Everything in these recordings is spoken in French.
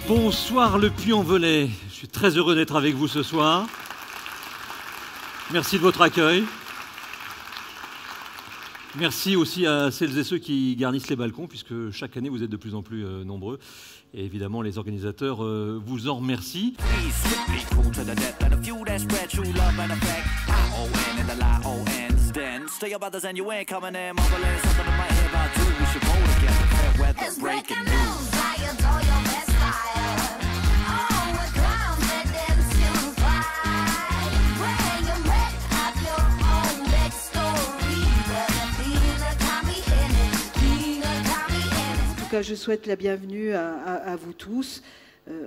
Bonsoir le Puy-en-Velay. Je suis très heureux d'être avec vous ce soir. Merci de votre accueil. Merci aussi à celles et ceux qui garnissent les balcons, puisque chaque année vous êtes de plus en plus nombreux. Et évidemment, les organisateurs vous en remercient. En tout cas, je souhaite la bienvenue à vous tous.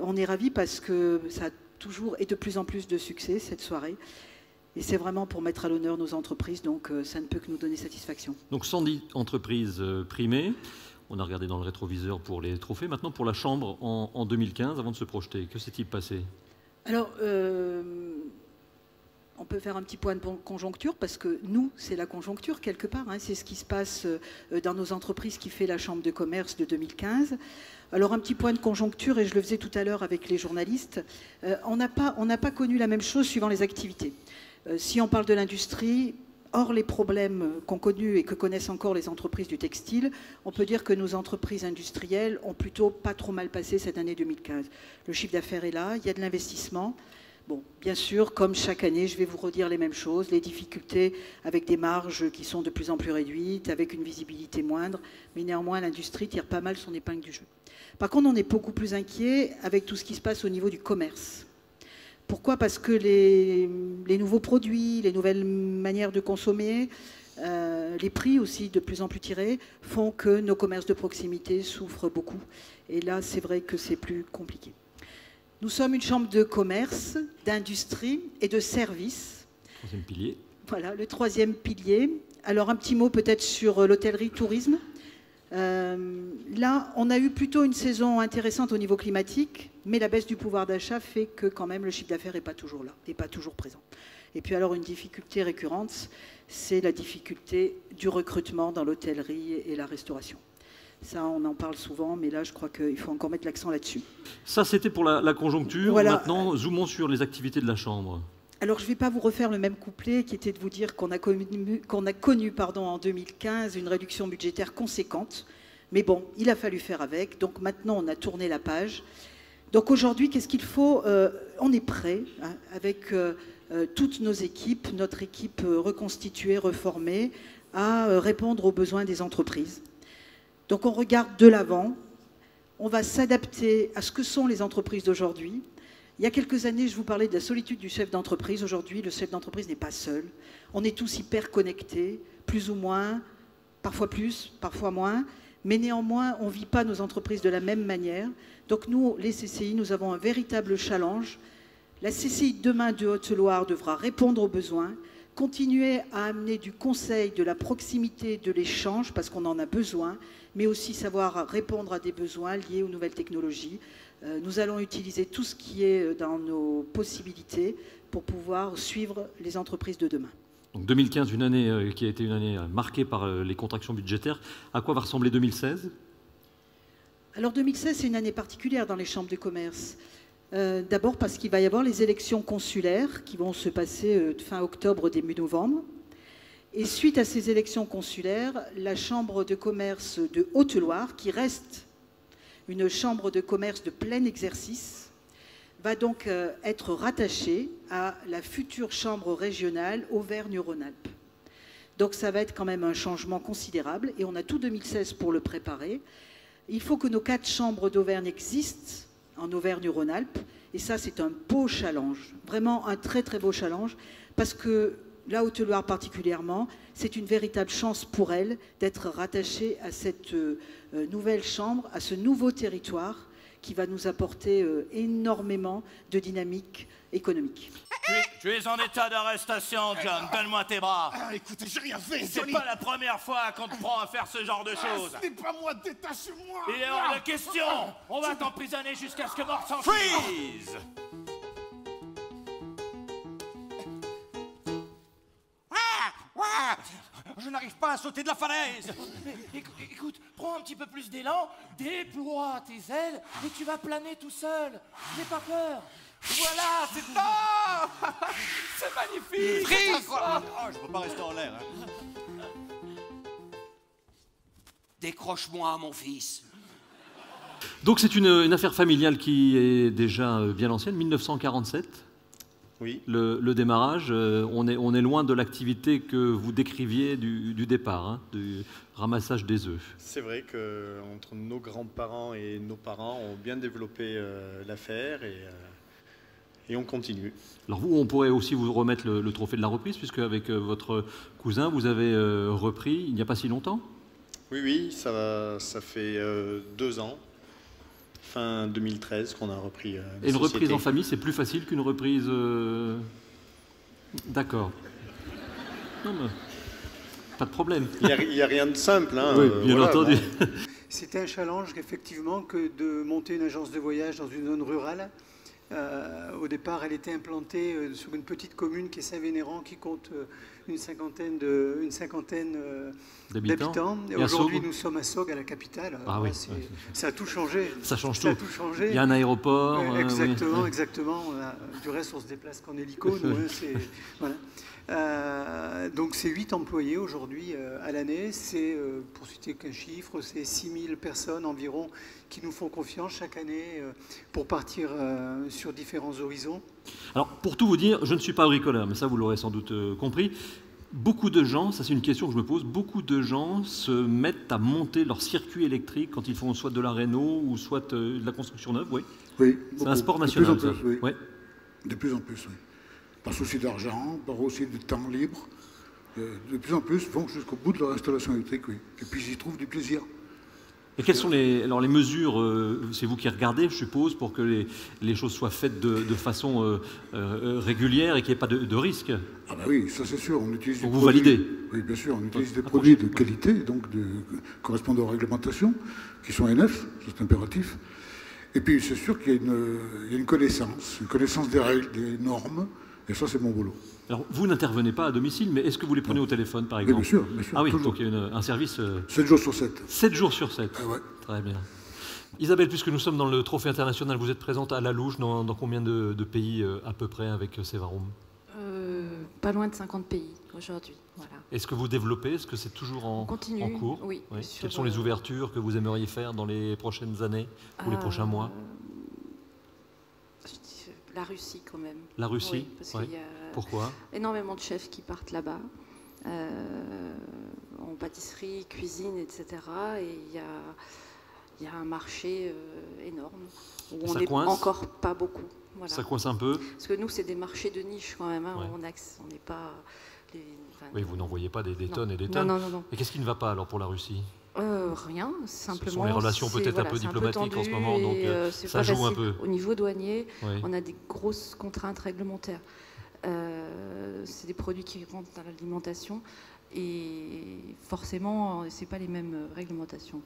On est ravis parce que ça a toujours et de plus en plus de succès, cette soirée. Et c'est vraiment pour mettre à l'honneur nos entreprises, donc ça ne peut que nous donner satisfaction. Donc 110 entreprises primées. On a regardé dans le rétroviseur pour les trophées. Maintenant, pour la Chambre en 2015, avant de se projeter, que s'est-il passé? Alors, on peut faire un petit point de conjoncture, parce que nous, c'est la conjoncture quelque part. Hein, c'est ce qui se passe dans nos entreprises qui fait la Chambre de commerce de 2015. Alors, un petit point de conjoncture, et je le faisais tout à l'heure avec les journalistes, on n'a pas connu la même chose suivant les activités. Si on parle de l'industrie, hors les problèmes qu'ont connus et que connaissent encore les entreprises du textile, on peut dire que nos entreprises industrielles ont plutôt pas trop mal passé cette année 2015. Le chiffre d'affaires est là, il y a de l'investissement. Bon, bien sûr, comme chaque année, je vais vous redire les mêmes choses, les difficultés avec des marges qui sont de plus en plus réduites, avec une visibilité moindre, mais néanmoins, l'industrie tire pas mal son épingle du jeu. Par contre, on est beaucoup plus inquiet avec tout ce qui se passe au niveau du commerce. Pourquoi? Parce que les nouveaux produits, les nouvelles manières de consommer, les prix aussi de plus en plus tirés, font que nos commerces de proximité souffrent beaucoup. Et là, c'est vrai que c'est plus compliqué. Nous sommes une chambre de commerce, d'industrie et de services. Troisième pilier. Voilà, le troisième pilier. Alors, un petit mot peut-être sur l'hôtellerie-tourisme. Là, on a eu plutôt une saison intéressante au niveau climatique, mais la baisse du pouvoir d'achat fait que quand même le chiffre d'affaires n'est pas toujours là, n'est pas toujours présent. Et puis alors une difficulté récurrente, c'est la difficulté du recrutement dans l'hôtellerie et la restauration. Ça, on en parle souvent, mais là, je crois qu'il faut encore mettre l'accent là-dessus. Ça, c'était pour la conjoncture. Voilà. Maintenant, zoomons sur les activités de la Chambre. Alors, je ne vais pas vous refaire le même couplet qui était de vous dire qu'on a connu en 2015 une réduction budgétaire conséquente. Mais bon, il a fallu faire avec. Donc maintenant, on a tourné la page. Donc aujourd'hui, qu'est-ce qu'il faut? On est prêt hein, avec toutes nos équipes, notre équipe reconstituée, reformée, à répondre aux besoins des entreprises. Donc on regarde de l'avant. On va s'adapter à ce que sont les entreprises d'aujourd'hui. Il y a quelques années, je vous parlais de la solitude du chef d'entreprise. Aujourd'hui, le chef d'entreprise n'est pas seul. On est tous hyper connectés, plus ou moins, parfois plus, parfois moins. Mais néanmoins, on ne vit pas nos entreprises de la même manière. Donc nous, les CCI, nous avons un véritable challenge. La CCI demain de Haute-Loire devra répondre aux besoins, continuer à amener du conseil, de la proximité, de l'échange, parce qu'on en a besoin, mais aussi savoir répondre à des besoins liés aux nouvelles technologies. Nous allons utiliser tout ce qui est dans nos possibilités pour pouvoir suivre les entreprises de demain. Donc 2015, une année qui a été une année marquée par les contractions budgétaires. À quoi va ressembler 2016? Alors 2016, c'est une année particulière dans les chambres de commerce. D'abord parce qu'il va y avoir les élections consulaires qui vont se passer fin octobre, début novembre. Et suite à ces élections consulaires, la chambre de commerce de Haute-Loire, qui reste une chambre de commerce de plein exercice, va donc être rattachée à la future chambre régionale Auvergne-Rhône-Alpes. Donc ça va être quand même un changement considérable et on a tout 2016 pour le préparer. Il faut que nos 4 chambres d'Auvergne existent en Auvergne-Rhône-Alpes et ça c'est un beau challenge, vraiment un très très beau challenge parce que la Haute-Loire particulièrement, c'est une véritable chance pour elle d'être rattachée à cette nouvelle chambre, à ce nouveau territoire qui va nous apporter énormément de dynamique économique. Tu es en état d'arrestation, John. Donne-moi tes bras. Ah, écoutez, j'ai rien fait, C'est Johnny. pas la première fois qu'on te prend à faire ce genre de choses. Ce n'est pas moi, détache-moi. Il est hors de question. On va t'emprisonner jusqu'à ce que mort s'en Freeze. Je n'arrive pas à sauter de la falaise. Écoute, prends un petit peu plus d'élan, déploie tes ailes et tu vas planer tout seul. N'aie pas peur. Voilà, c'est ça. C'est magnifique. Freeze. Je peux pas rester en l'air. Hein. Décroche-moi, mon fils. Donc c'est une affaire familiale qui est déjà bien ancienne, 1947. Oui. Le démarrage, on est loin de l'activité que vous décriviez du départ, hein, du ramassage des œufs. C'est vrai qu'entre nos grands-parents et nos parents, on a bien développé l'affaire et on continue. Alors vous, on pourrait aussi vous remettre le trophée de la reprise, puisque avec votre cousin, vous avez repris il n'y a pas si longtemps. Oui, ça fait 2 ans, fin 2013, qu'on a repris la Et une société. reprise en famille, c'est plus facile qu'une reprise... D'accord. Non, mais pas de problème. Il n'y a rien de simple. Hein, oui, bien voilà, entendu. Bon. C'était un challenge, effectivement, que de monter une agence de voyage dans une zone rurale. Au départ, elle était implantée sur une petite commune qui est Saint-Vénérand, qui compte une cinquantaine d'habitants. Et aujourd'hui, nous sommes à Sog, à la capitale. Ah oui, ça a tout changé. Ça change ça tout. A tout changé. Il y a un aéroport. Exactement, oui. exactement. Du reste, on se déplace qu'en hélico. Nous, hein, voilà. Donc c'est 8 employés aujourd'hui à l'année. C'est, pour citer qu'un chiffre, c'est 6000 personnes environ qui nous font confiance chaque année pour partir sur différents horizons. Alors, pour tout vous dire, je ne suis pas bricoleur, mais ça, vous l'aurez sans doute compris. Beaucoup de gens, ça c'est une question que je me pose, beaucoup de gens se mettent à monter leur circuit électrique quand ils font soit de la réno ou soit de la construction neuve, oui. Oui, c'est un sport national. De plus en plus, oui. Ouais. De plus en plus, oui. Par souci d'argent, par aussi de temps libre. De plus en plus vont jusqu'au bout de leur installation électrique, oui. Et puis ils y trouvent du plaisir. Et quelles sont les mesures, c'est vous qui regardez, je suppose, pour que les choses soient faites de façon régulière et qu'il n'y ait pas de risque? Ah bah oui, ça c'est sûr. On utilise pour vous valider? Oui, bien sûr. On utilise des produits de qualité, donc correspondant aux réglementations, qui sont NF, c'est impératif. Et puis c'est sûr qu'il y a une connaissance des règles, des normes, et ça c'est mon boulot. Alors vous n'intervenez pas à domicile, mais est-ce que vous les prenez au téléphone par exemple? Oui, bien sûr. Ah oui, toujours. donc il y a un service... 7 jours sur 7. 7 jours sur 7. Ah ouais. Très bien. Isabelle, puisque nous sommes dans le Trophée international, vous êtes présente à la louche dans combien de pays à peu près avec Sevarum? Pas loin de 50 pays aujourd'hui. Voilà. Est-ce que vous développez? Est-ce que c'est toujours en cours? Oui. Quelles sont les ouvertures que vous aimeriez faire dans les prochaines années ou les prochains mois? La Russie quand même. La Russie? Oui, parce qu'il y a Pourquoi? énormément de chefs qui partent là-bas, en pâtisserie, cuisine, etc. Et il y a un marché énorme, où on n'est encore pas beaucoup. Voilà. Ça coince un peu? Parce que nous, c'est des marchés de niche quand même. Hein. Ouais. On n'est pas... Oui, vous n'envoyez pas des tonnes et des tonnes. Non. Et qu'est-ce qui ne va pas alors pour la Russie? Rien, simplement. Ce sont les relations peut-être un peu diplomatiques en ce moment, donc ça joue un peu. Au niveau douanier, oui. On a des grosses contraintes réglementaires. C'est des produits qui rentrent dans l'alimentation et forcément, ce n'est pas les mêmes réglementations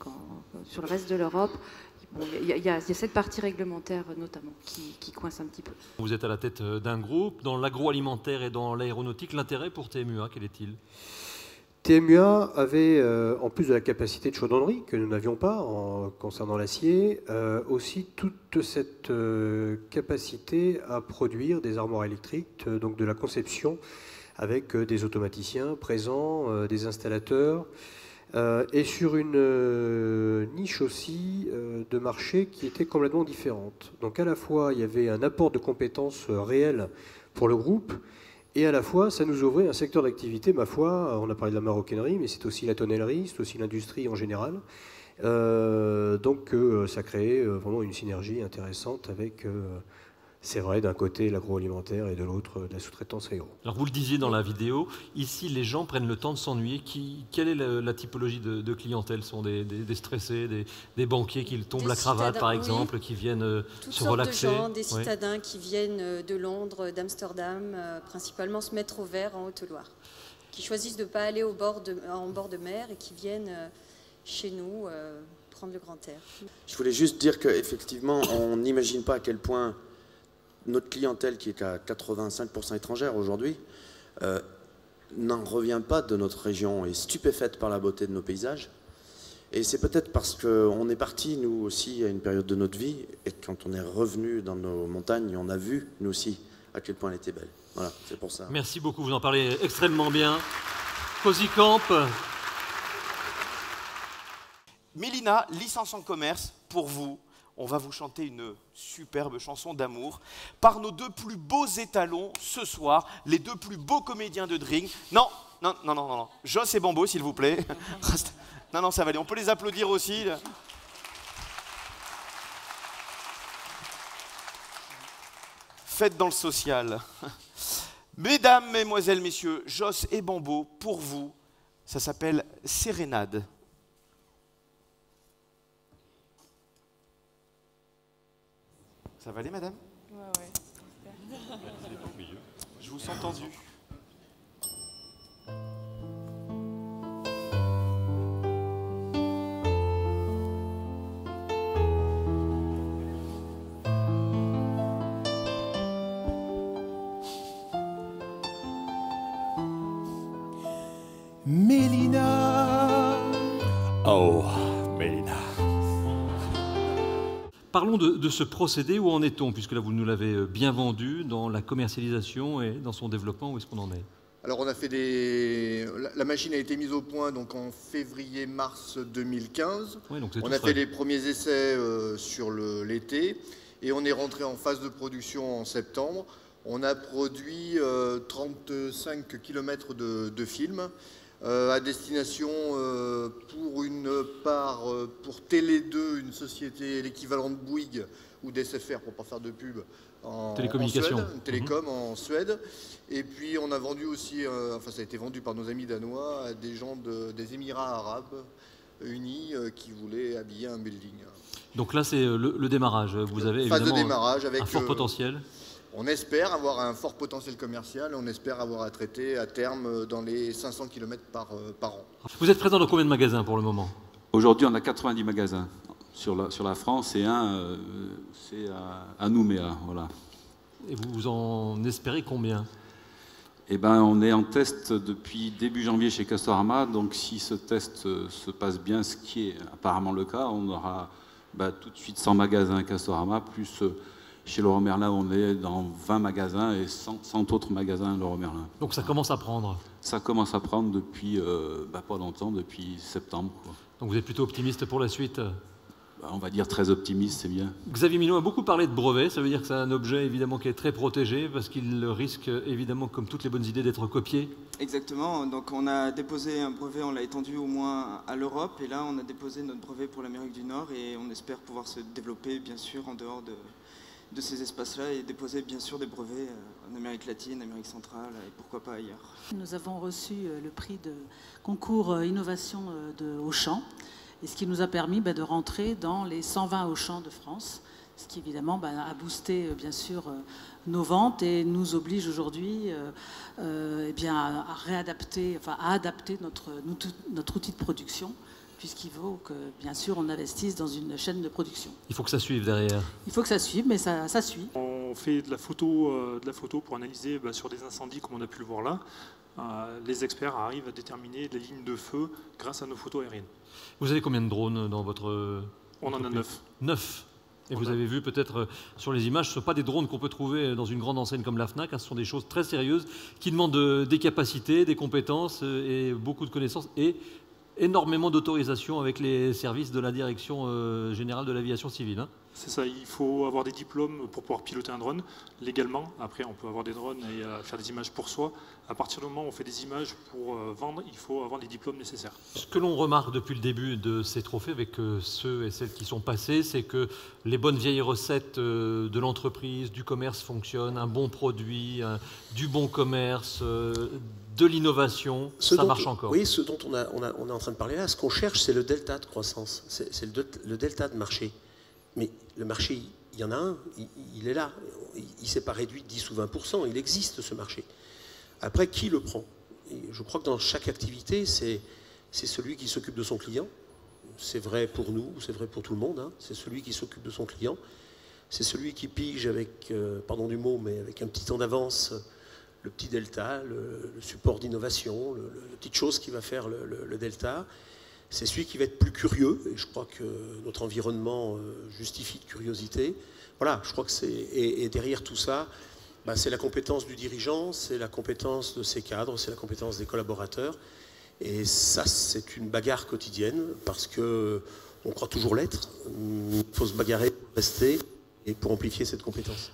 sur le reste de l'Europe. Bon, il y a cette partie réglementaire notamment qui coince un petit peu. Vous êtes à la tête d'un groupe. Dans l'agroalimentaire et dans l'aéronautique, l'intérêt pour TMUA, quel est-il? TMUA avait, en plus de la capacité de chaudronnerie que nous n'avions pas concernant l'acier, aussi toute cette capacité à produire des armoires électriques, donc de la conception avec des automaticiens présents, des installateurs, et sur une niche aussi de marché qui était complètement différente. Donc à la fois, il y avait un apport de compétences réelles pour le groupe, et à la fois, ça nous ouvrait un secteur d'activité, ma foi, on a parlé de la maroquinerie, mais c'est aussi la tonnellerie, c'est aussi l'industrie en général. Donc ça créait vraiment une synergie intéressante avec, c'est vrai, d'un côté l'agroalimentaire et de l'autre de la sous-traitance aéro. Alors vous le disiez dans la vidéo, ici les gens prennent le temps de s'ennuyer. Quelle est la typologie de clientèle? Ce sont des stressés, des banquiers qui tombent la cravate par exemple, qui viennent se relaxer? Toutes sortes de gens, des citadins qui viennent de Londres, d'Amsterdam, principalement se mettre au vert en Haute-Loire, qui choisissent de ne pas aller en bord de mer et qui viennent chez nous prendre le grand air. Je voulais juste dire qu'effectivement, on n'imagine pas à quel point notre clientèle, qui est à 85% étrangère aujourd'hui, n'en revient pas de notre région, est stupéfaite par la beauté de nos paysages. Et c'est peut-être parce qu'on est parti, nous aussi, à une période de notre vie, et quand on est revenu dans nos montagnes, on a vu, nous aussi, à quel point elle était belle. Voilà, c'est pour ça. Merci beaucoup, vous en parlez extrêmement bien. Cozy Camp. Mélina, licence en commerce, pour vous, on va vous chanter une superbe chanson d'amour par nos deux plus beaux étalons ce soir, les deux plus beaux comédiens de Drink. Non, Joss et Bambo, s'il vous plaît. Non, ça va aller, on peut les applaudir aussi. Faites dans le social. Mesdames, mesdemoiselles, messieurs, Joss et Bambo, pour vous, ça s'appelle Sérénade. Ça va aller, madame? Ouais. Je vous sens tendu. Mélina. Oh, Mélina. Parlons de ce procédé, où en est-on, puisque là vous nous l'avez bien vendu, dans la commercialisation et dans son développement, où est-ce qu'on en est? Alors on a fait la machine a été mise au point donc en février-mars 2015. Ouais, donc on a fait les premiers essais sur l'été et on est rentré en phase de production en septembre. On a produit 35 km de films à destination pour une part pour Télé 2, une société l'équivalent de Bouygues ou d'SFR pour ne pas faire de pub en Suède, une télécom en Suède. Et puis on a vendu aussi, ça a été vendu par nos amis danois à des gens des Émirats arabes unis qui voulaient habiller un building. Donc là c'est le démarrage, vous avez phase évidemment de démarrage avec un fort potentiel. On espère avoir un fort potentiel commercial, on espère avoir à traiter à terme dans les 500 km par an. Vous êtes présent dans combien de magasins pour le moment? Aujourd'hui, on a 90 magasins sur la France et un, c'est à Nouméa. Voilà. Et vous en espérez combien? Eh ben, on est en test depuis début janvier chez Castorama, donc si ce test se passe bien, ce qui est apparemment le cas, on aura tout de suite 100 magasins Castorama, plus... Chez Leroy Merlin, on est dans 20 magasins et 100 autres magasins Leroy Merlin. Donc ça commence à prendre? Ça commence à prendre depuis, pas longtemps, depuis septembre. Quoi. Donc vous êtes plutôt optimiste pour la suite? On va dire très optimiste, c'est bien. Xavier Minot a beaucoup parlé de brevet, ça veut dire que c'est un objet évidemment qui est très protégé, parce qu'il risque évidemment, comme toutes les bonnes idées, d'être copié. Exactement, donc on a déposé un brevet, on l'a étendu au moins à l'Europe, et là on a déposé notre brevet pour l'Amérique du Nord, et on espère pouvoir se développer bien sûr en dehors de ces espaces-là et déposer bien sûr des brevets en Amérique latine, Amérique centrale et pourquoi pas ailleurs. Nous avons reçu le prix de concours innovation de Auchan, et ce qui nous a permis de rentrer dans les 120 Auchan de France, ce qui évidemment a boosté bien sûr nos ventes et nous oblige aujourd'hui à réadapter, à adapter notre outil de production, puisqu'il faut que, bien sûr, on investisse dans une chaîne de production. Il faut que ça suive derrière. Il faut que ça suive, mais ça suit. On fait de la photo pour analyser sur des incendies, comme on a pu le voir là. Les experts arrivent à déterminer les lignes de feu grâce à nos photos aériennes. Vous avez combien de drones dans votre... On en a 9. 9. Et vous avez vu peut-être sur les images, ce ne sont pas des drones qu'on peut trouver dans une grande enseigne comme la FNAC, ce sont des choses très sérieuses qui demandent des capacités, des compétences et beaucoup de connaissances et énormément d'autorisation avec les services de la Direction Générale de l'Aviation Civile. Hein. C'est ça, il faut avoir des diplômes pour pouvoir piloter un drone légalement. Après, on peut avoir des drones et faire des images pour soi. À partir du moment où on fait des images pour vendre, il faut avoir les diplômes nécessaires. Ce que l'on remarque depuis le début de ces trophées avec ceux et celles qui sont passés, c'est que les bonnes vieilles recettes de l'entreprise, du commerce fonctionnent, un bon produit, du bon commerce, de l'innovation, ça marche encore. Oui, ce dont on est en train de parler là, ce qu'on cherche, c'est le delta de croissance, c'est le delta de marché. Mais le marché, il y en a un, il est là. Il ne s'est pas réduit de 10 ou 20%, il existe ce marché. Après, qui le prend? Et je crois que dans chaque activité, c'est celui qui s'occupe de son client. C'est vrai pour nous, c'est vrai pour tout le monde. Hein. C'est celui qui s'occupe de son client. C'est celui qui pige avec, pardon du mot, mais avec un petit temps d'avance, le petit delta, le support d'innovation, la petite chose qui va faire le delta. C'est celui qui va être plus curieux, et je crois que notre environnement justifie de curiosité. Voilà, je crois que c'est... Et derrière tout ça, bah, c'est la compétence du dirigeant, c'est la compétence de ses cadres, c'est la compétence des collaborateurs. Et ça, c'est une bagarre quotidienne, parce qu'on croit toujours l'être. Il faut se bagarrer pour rester et pour amplifier cette compétence.